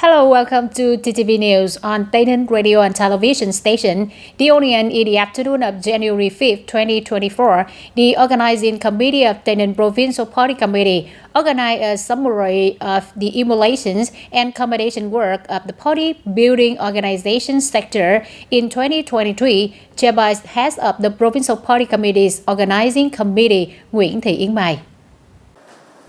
Hello, welcome to TTV News on TayNinhTV radio and television station. The only in the afternoon of January 5, 2024, the organizing committee of TayNinhTV Provincial Party Committee organized a summary of the emulations and combination work of the party building organization sector in 2023, chaired by head of the Provincial Party Committee's organizing committee, Nguyễn Thị Yến Mai.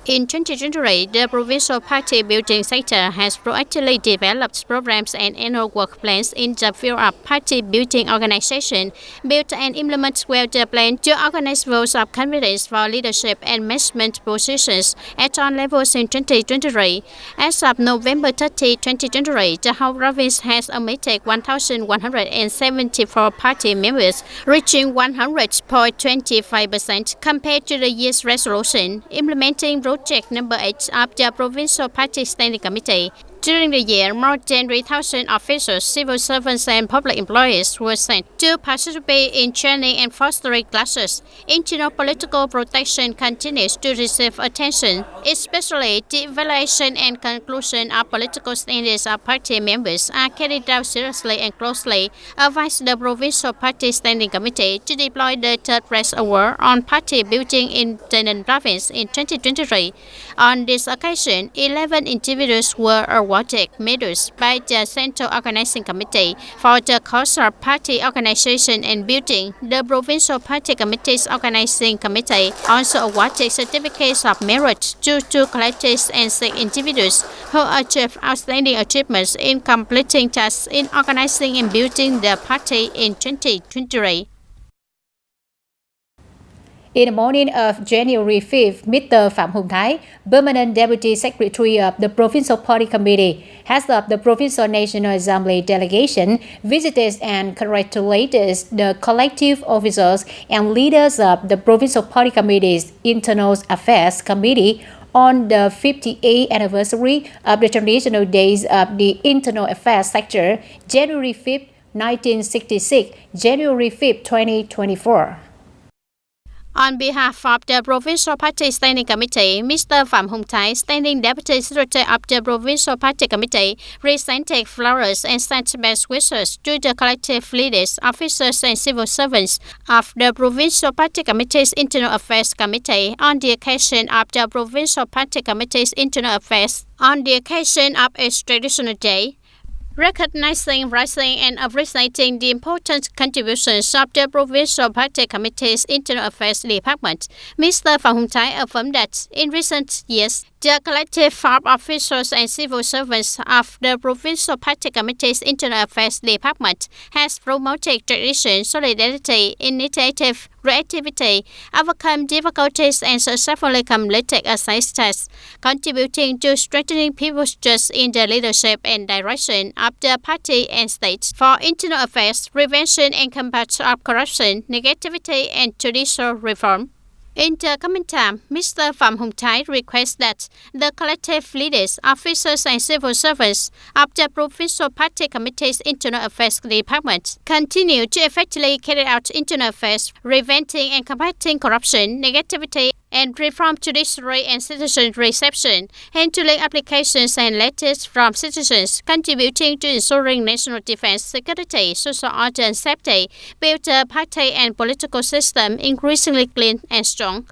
In 2023, the provincial party building sector has proactively developed programs and annual work plans in the field of party building organization, built and implement well the plan to organize votes of confidence for leadership and management positions at all levels in 2023. As of November 30, 2023, the whole province has admitted 1,174 party members, reaching 100.25% compared to the year's resolution, implementing Project number 8 of the Provincial Party Standing Committee. During the year, more than 3,000 officials, civil servants and public employees were sent to participate in training and fostering classes. Internal political protection continues to receive attention, especially the evaluation and conclusion of political standards of party members are carried out seriously and closely, advised the Provincial Party Standing Committee to deploy the third press award on party building in TayNinhTV province in 2023. On this occasion, 11 individuals were awarded medals by the Central Organizing Committee for the course of party organization and building. The Provincial Party Committee's Organizing Committee also awarded certificates of merit to 2 collectives and 6 individuals who achieved outstanding achievements in completing tasks in organizing and building the party in 2023. In the morning of January 5th, Mr. Phạm Hùng Thái, Permanent Deputy Secretary of the Provincial Party Committee, head of the Provincial National Assembly delegation, visited and congratulated the collective officers and leaders of the Provincial Party Committee's Internal Affairs Committee on the 58th anniversary of the traditional days of the Internal Affairs sector, January 5th, 1966, January 5th, 2024. On behalf of the Provincial Party Standing Committee, Mr. Phạm Hùng Thái, Standing Deputy Secretary of the Provincial Party Committee, presented flowers and sent best wishes to the collective leaders, officers and civil servants of the Provincial Party Committee's Internal Affairs Committee on the occasion of the Provincial Party Committee's Internal Affairs on the occasion of its traditional day. Recognizing, rising and appreciating the important contributions of the Provincial Party Committee's Internal Affairs Department, Mr. Phạm Hùng Thái affirmed that in recent years, the collective of officials and civil servants of the Provincial Party Committee's Internal Affairs Department has promoted tradition, solidarity, initiative, creativity, overcome difficulties and successfully completed assigned tasks, contributing to strengthening people's trust in the leadership and direction of the party and state for internal affairs, prevention and combat of corruption, negativity and judicial reform. In the coming time, Mr. Phạm Hùng Thái requests that the collective leaders, officers and civil servants of the Provincial Party Committee's Internal Affairs Department continue to effectively carry out internal affairs, preventing and combating corruption, negativity and reform judiciary and citizen reception, handling applications and letters from citizens, contributing to ensuring national defense, security, social order and safety, build a party and political system increasingly clean and strong.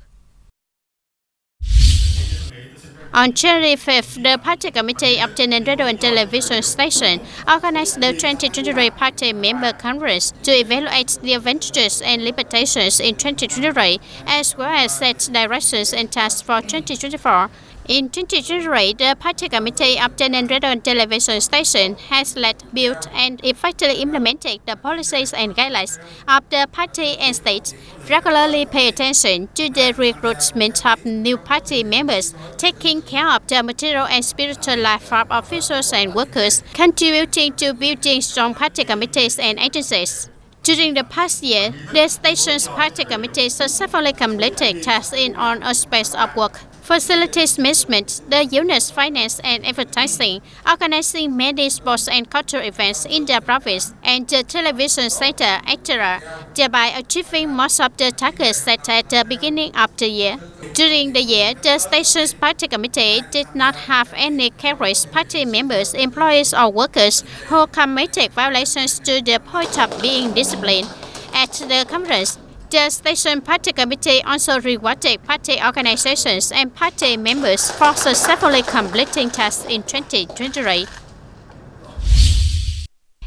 On January 5th, the Party Committee of TayNinhTV radio and television station organized the 2023 Party Member Conference to evaluate the advantages and limitations in 2023, as well as set directions and tasks for 2024. In 2023, the Party Committee of TayNinhTV radio and television station has led, built and effectively implemented the policies and guidelines of the party and state, regularly pay attention to the recruitment of new party members, taking care of the material and spiritual life of officials and workers, contributing to building strong party committees and agencies. During the past year, the station's party committee successfully completed tasks in all aspects of work. facilities management, the unit's finance and advertising, organizing many sports and cultural events in the province, and the television sector, etc., thereby achieving most of the targets set at the beginning of the year. During the year, the station's party committee did not have any careless party members, employees, or workers who committed violations to the point of being disciplined. At the conference, the station party committee also rewarded party organizations and party members for successfully completing tasks in 2023.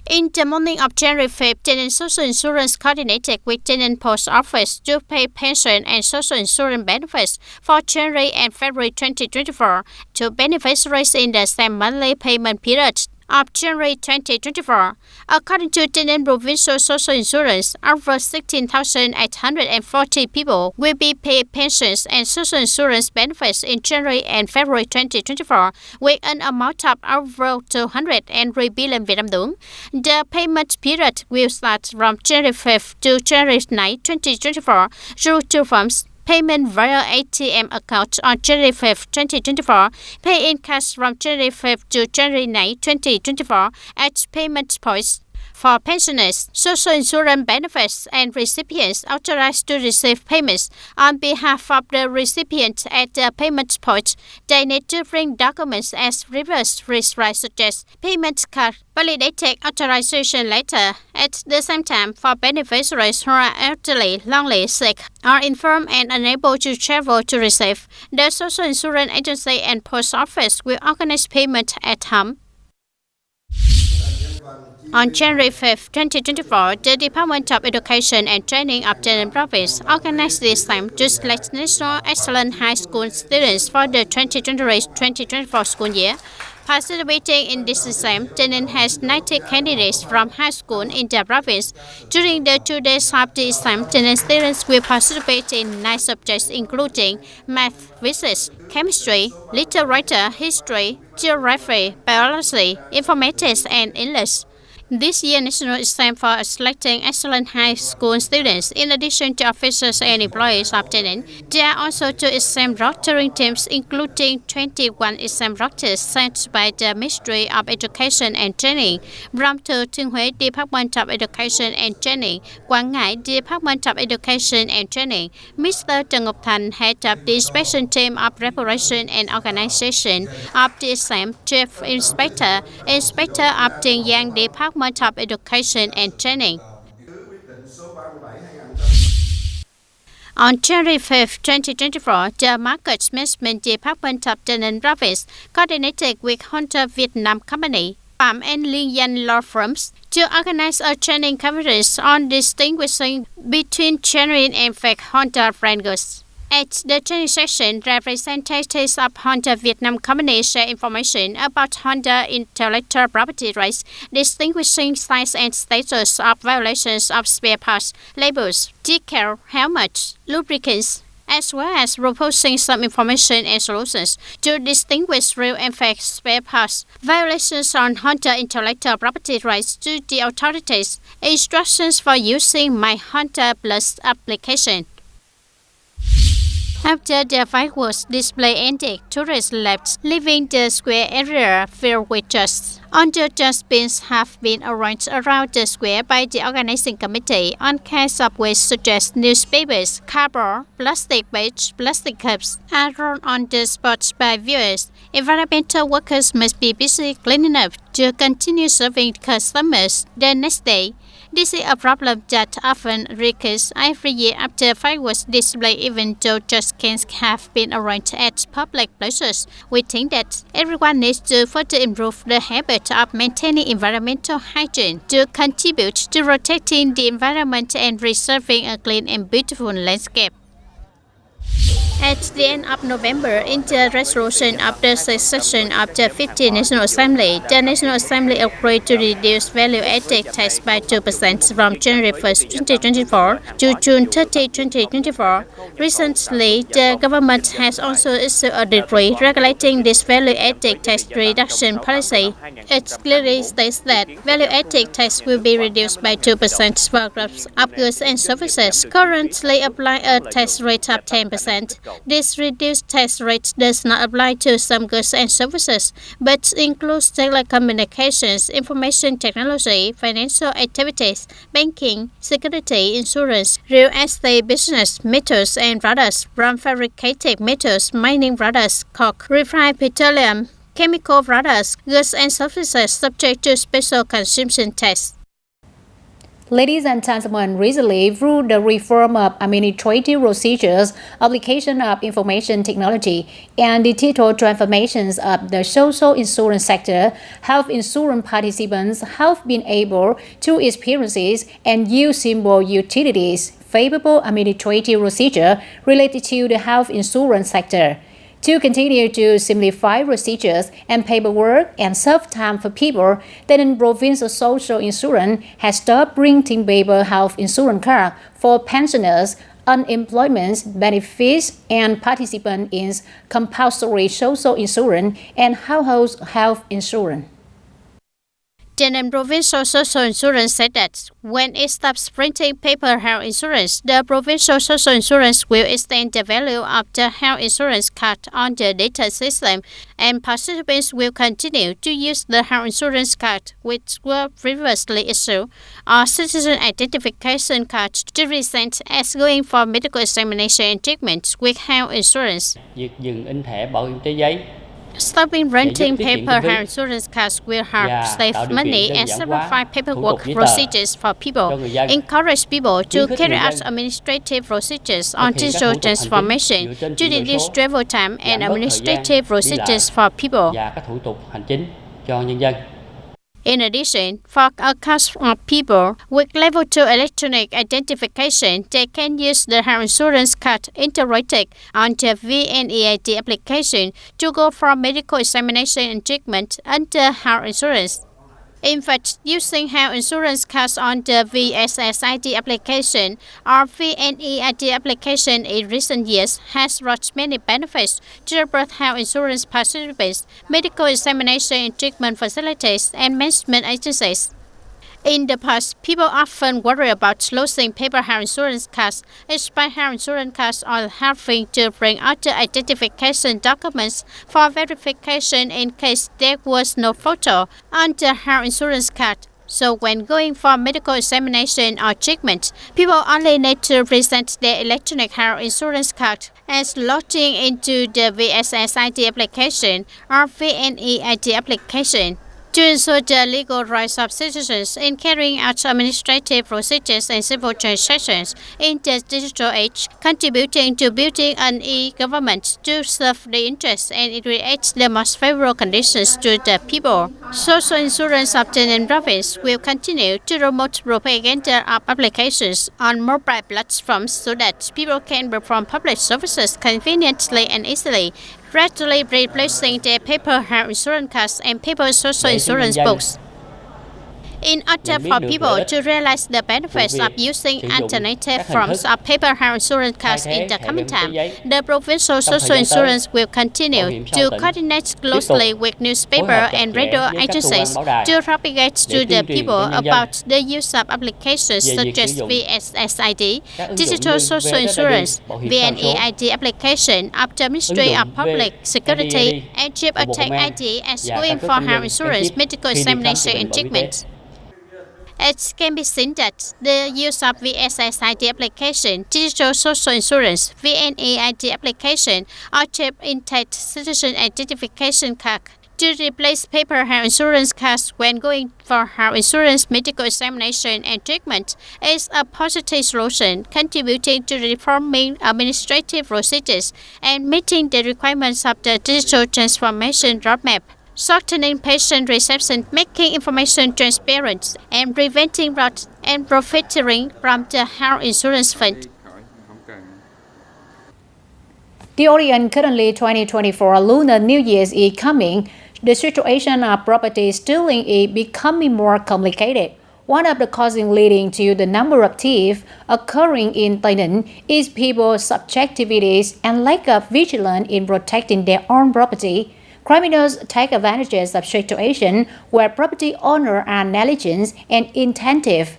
In the morning of January 5th, TayNinhTV Social Insurance coordinated with TayNinhTV Post Office to pay pension and social insurance benefits for January and February 2024 to beneficiaries in the same monthly payment period of January 2024. According to TayNinhTV Provincial Social Insurance, over 16,840 people will be paid pensions and social insurance benefits in January and February 2024 with an amount of over 203 billion Vietnam dong. The payment period will start from January 5th to January 9, 2024 through two forms. Payment via ATM account on January 5, 2024, pay in cash from January 5 to January 9, 2024 at payment points. For pensioners, social insurance benefits and recipients authorized to receive payments on behalf of the recipient at the payment point, they need to bring documents as reverse risk such as payment card, validated authorization letter. At the same time, for beneficiaries who are elderly, lonely, sick, or infirm and unable to travel to receive, the social insurance agency and post office will organize payment at home. On January 5, 2024, the Department of Education and Training of TayNinhTV Province organized this time to select National Excellent High School students for the 2023-2024 school year. Participating in this exam, TayNinhTV has 90 candidates from high school in the province. During the 2 days of the exam, TayNinhTV students will participate in 9 subjects including math, physics, chemistry, literature, history, geography, biology, informatics, and English. This year's national exam for selecting excellent high school students, in addition to officers and employees of TayNinhTV, there are also 2 exam rostering teams, including 21 exam rosters sent by the Ministry of Education and Training, from Thừa Thiên Huế Department of Education and Training, Quảng Ngãi Department of Education and Training. Mr. Trần Ngọc Thành, head of the inspection team of preparation and organization of the exam, Chief Inspector of Tiền Giang Department of Education and Training. On January 5, 2024, the Market Management Department of TayNinhTV Province coordinated with Honda Vietnam Company, Phạm and Liên Danh Law Firms to organize a training conference on distinguishing between genuine and fake Honda brand goods. At the training session, representatives of Honda Vietnam Company share information about Honda intellectual property rights, distinguishing signs and status of violations of spare parts, labels, decal, helmets, lubricants, as well as proposing some information and solutions to distinguish real and fake spare parts, violations on Honda intellectual property rights to the authorities, instructions for using My Honda Plus application. After the fireworks display ended, tourists left, leaving the square area filled with dust. Under dustbins have been arranged around the square by the organizing committee on kinds of waste such as newspapers, cardboard, plastic bags, plastic cups are thrown on the spot by viewers. Environmental workers must be busy cleaning up to continue serving customers the next day. This is a problem that often recurs every year after fireworks display, even though just cans have been arranged at public places. We think that everyone needs to further improve the habit of maintaining environmental hygiene to contribute to protecting the environment and preserving a clean and beautiful landscape. At the end of November, in the resolution of the sixth session of the 15th National Assembly, the National Assembly agreed to reduce value-added tax by 2% from January 1, 2024 to June 30, 2024. Recently, the government has also issued a decree regulating this value-added tax reduction policy. It clearly states that value-added tax will be reduced by 2% for groups of goods and services currently applying a tax rate of 10%. This reduced tax rate does not apply to some goods and services, but includes telecommunications, information technology, financial activities, banking, security, insurance, real estate business, metals and radars, from fabricated metals, mining radars, coke, refined petroleum, chemical radars, goods and services subject to special consumption tax. Ladies and gentlemen, recently, through the reform of administrative procedures, application of information technology, and digital transformations of the social insurance sector, health insurance participants have been able to experience and use simple utilities, favorable administrative procedure related to the health insurance sector. To continue to simplify procedures and paperwork and save time for people, the provincial social insurance has stopped printing paper health insurance cards for pensioners, unemployment benefits, and participants in compulsory social insurance and household health insurance. The provincial social insurance said that when it stops printing paper health insurance, the provincial social insurance will extend the value of the health insurance card on the data system, and participants will continue to use the health insurance card which were previously issued, or citizen identification cards to resent as going for medical examination and treatment with health insurance. Việc dừng in thẻ bảo hiểm y tế. Stopping renting paper health insurance cards will help save money and simplify paperwork procedures for people, encourage people to carry out administrative procedures on digital transformation to reduce travel time and administrative procedures for people. Và các thủ tục hành chính cho nhân dân. In addition, for a class of people with level 2 electronic identification, they can use the health insurance card integrated on the VNEIT application to go for medical examination and treatment under health insurance. In fact, using health insurance cards on the VSSID application or VNEIT application in recent years has brought many benefits to both health insurance participants, medical examination and treatment facilities, and management agencies. In the past, people often worry about losing paper health insurance cards, expired health insurance cards, or having to bring out the identification documents for verification in case there was no photo on the health insurance card. So when going for medical examination or treatment, people only need to present their electronic health insurance card as logging into the VSSID application or VNEIT application. To ensure the legal rights of citizens in carrying out administrative procedures and civil transactions in the digital age, contributing to building an e-government to serve the interests and create the most favorable conditions to the people. Social insurance of the province will continue to promote propaganda of applications on mobile platforms so that people can perform public services conveniently and easily, gradually replacing their paper health insurance cards and paper social insurance books. In order for people to realize the benefits of using alternative forms of paper health insurance cards in the coming time, the provincial social insurance will continue to coordinate closely with newspaper and radio agencies to propagate to the people about the use of applications such as VSSID, digital social insurance, VNEIT application of the Ministry of Public Security, and chip attack ID as going for health insurance, medical examination and treatment. It can be seen that the use of VSSID application, digital social insurance, VNEIT application, or chip intact citizen identification card to replace paper health insurance cards when going for health insurance, medical examination and treatment is a positive solution, contributing to reforming administrative procedures and meeting the requirements of the digital transformation roadmap, shortening patient reception, making information transparent, and preventing fraud and profiteering from the health insurance fund. The audience, currently 2024 Lunar New Year is coming. The situation of property stealing is becoming more complicated. One of the causes leading to the number of thieves occurring in TayNinhTV is people's subjectivities and lack of vigilance in protecting their own property. Criminals take advantage of situations where property owners are negligent and inattentive.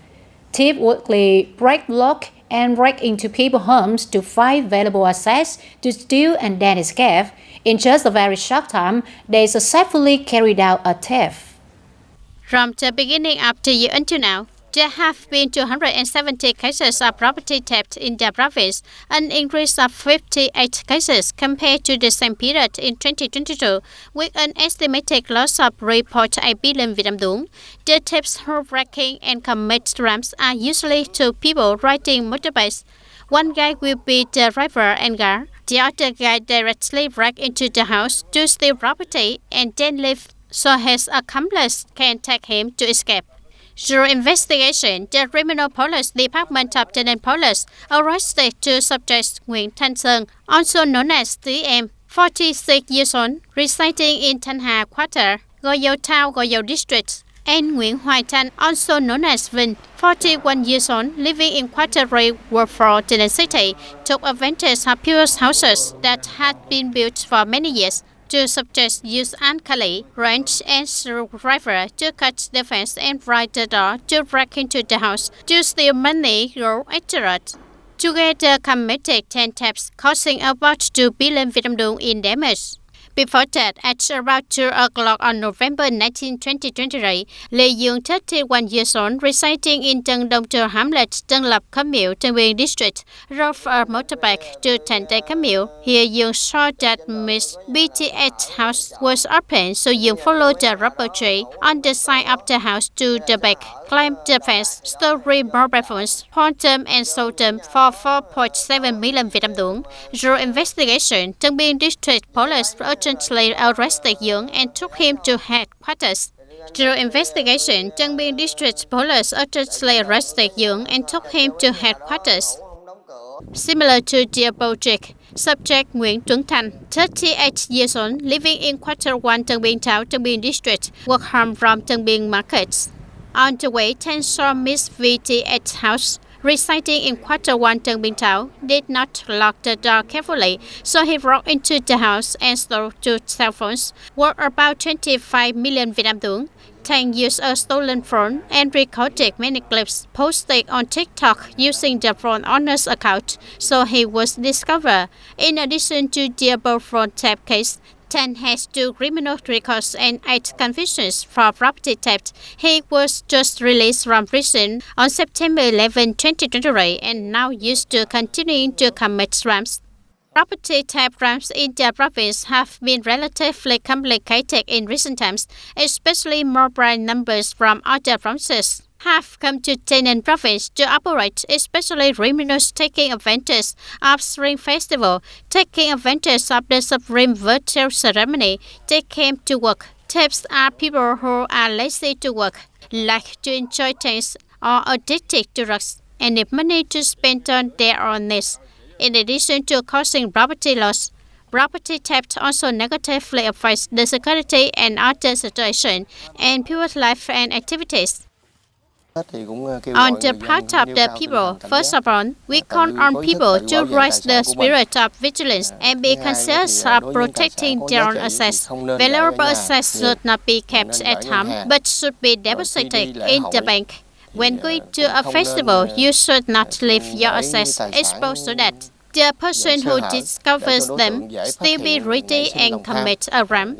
Thieves quickly break locks and break into people's homes to find valuable assets to steal and then escape. In just a very short time, they successfully carried out a theft. From the beginning of the year until now, there have been 270 cases of property theft in the province, an increase of 58 cases compared to the same period in 2022, with an estimated loss of 3.8 billion Vietnam dong. The thefts who breaking and commit crimes are usually two people riding motorbikes. One guy will be the driver and guard. The other guy directly break into the house to steal property and then leave so his accomplice can take him to escape. Through investigation, the Criminal Police Department of TayNinhTV arrested two subjects Nguyễn Thanh Sơn, also known as TM, 46 years old, residing in Thanh Hà Quarter, Gò Dầu Town, Gò Dầu District, and Nguyễn Hoài Thanh, also known as Vinh, 41 years old, living in Quarter 3, Ward 4, TayNinh City, took advantage of people's houses that had been built for many years. Two subjects used alkali, wrench, and screwdriver to cut the fence and break the door to break into the house to steal money, gold, etc. Together committed 10 thefts, causing about 2 billion Vietnam dong in damage. Before that, at about 2 o'clock on November 19, 2023, Lê Dương, 31 years old, residing in Tân Đông Tơ Hamlet, Tân Lập, Cam Miệu, Tân Biên District, drove a motorbike to Thành Tây, Cam Miệu. Here, Dương saw that Miss BT's house was open, so Dương followed the rubber tree on the side of the house to the back, climbed the fence, stole 3 mobile phones, pawned them and sold them for 4.7 million Vietnam dong. Through investigation, Tân Biên District Police urgently arrested Dương and took him to headquarters. Through investigation, Tân Biên District Police urgently arrested Dương and took him to headquarters. Similar to the project, subject Nguyễn Tuấn Thành, 38 years old, living in Quarter 1 Tân Biên Town, Tân Biên District, walked home from Tân Biên Market. On the way, Thanh saw Miss VT's house, residing in Quarter 1 Tân Biên Town, did not lock the door carefully, so he broke into the house and stole 2 cell phones, worth about 25 million Vietnam dong. Thanh used a stolen phone and recorded many clips posted on TikTok using the phone owner's account, so he was discovered. In addition to the above phone theft case, Thanh has 2 criminal records and 8 convictions for property theft. He was just released from prison on September 11, 2023, and now used to continuing to commit crimes. Property theft crimes in the province have been relatively complicated in recent times, especially mobile numbers from other provinces have come to TayNinh province to operate, especially criminals taking advantage of Spring Festival, taking advantage of the Supreme Virtual Ceremony. They came to work. Thieves are people who are lazy to work, like to enjoy things, or addicted to drugs, and need money to spend on their own needs. In addition to causing property loss, property theft also negatively affects the security and other situation and people's life and activities. On the part of the people, first of all, we call on people to raise the spirit of vigilance and be conscious of protecting their own assets. Valuable assets should not be kept at home, but should be deposited in the bank. When going to a festival, you should not leave your assets exposed so that the person who discovers them still be ready and commit a crime.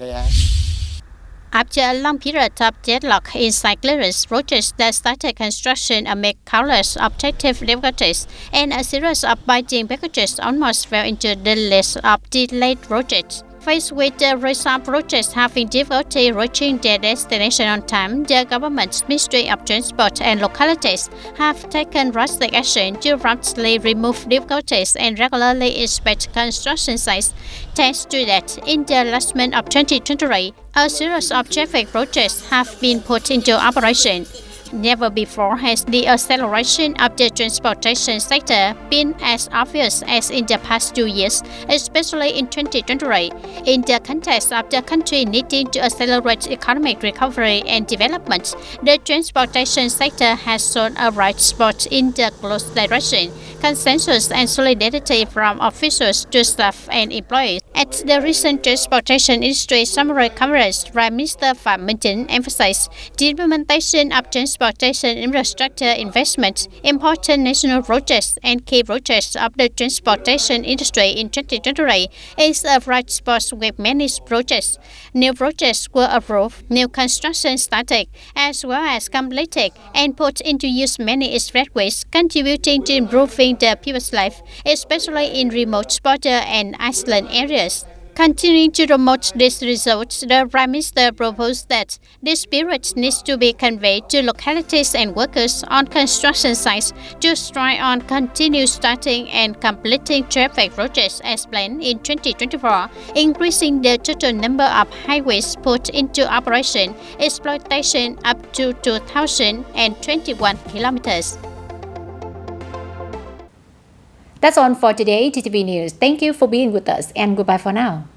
After a long period of deadlock in site clearance projects that started construction amid countless objective difficulties and a series of bidding packages almost fell into the list of delayed projects. Faced with the recent projects having difficulty reaching their destination on time, the government's Ministry of Transport and Localities have taken drastic action to promptly remove difficulties and regularly inspect construction sites. Thanks to that, in the last month of 2023, a series of traffic projects have been put into operation. Never before has the acceleration of the transportation sector been as obvious as in the past 2 years, especially in 2023. In the context of the country needing to accelerate economic recovery and development, the transportation sector has shown a bright spot in the close direction, consensus and solidarity from officials to staff and employees. At the recent Transportation Industry Summary Conference, Prime Minister Phạm Minh Chính emphasized the implementation of transport transportation infrastructure investments, important national projects, and key projects of the transportation industry in 2023 is a bright spot with many projects. New projects were approved, new construction started, as well as completed and put into use many expressways, contributing to improving the people's life, especially in remote border and island areas. Continuing to promote these results, the Prime Minister proposed that this spirit needs to be conveyed to localities and workers on construction sites to strive on continuous starting and completing traffic projects as planned in 2024, increasing the total number of highways put into operation exploitation up to 2,021 kilometers. That's all for today, TTV News. Thank you for being with us and goodbye for now.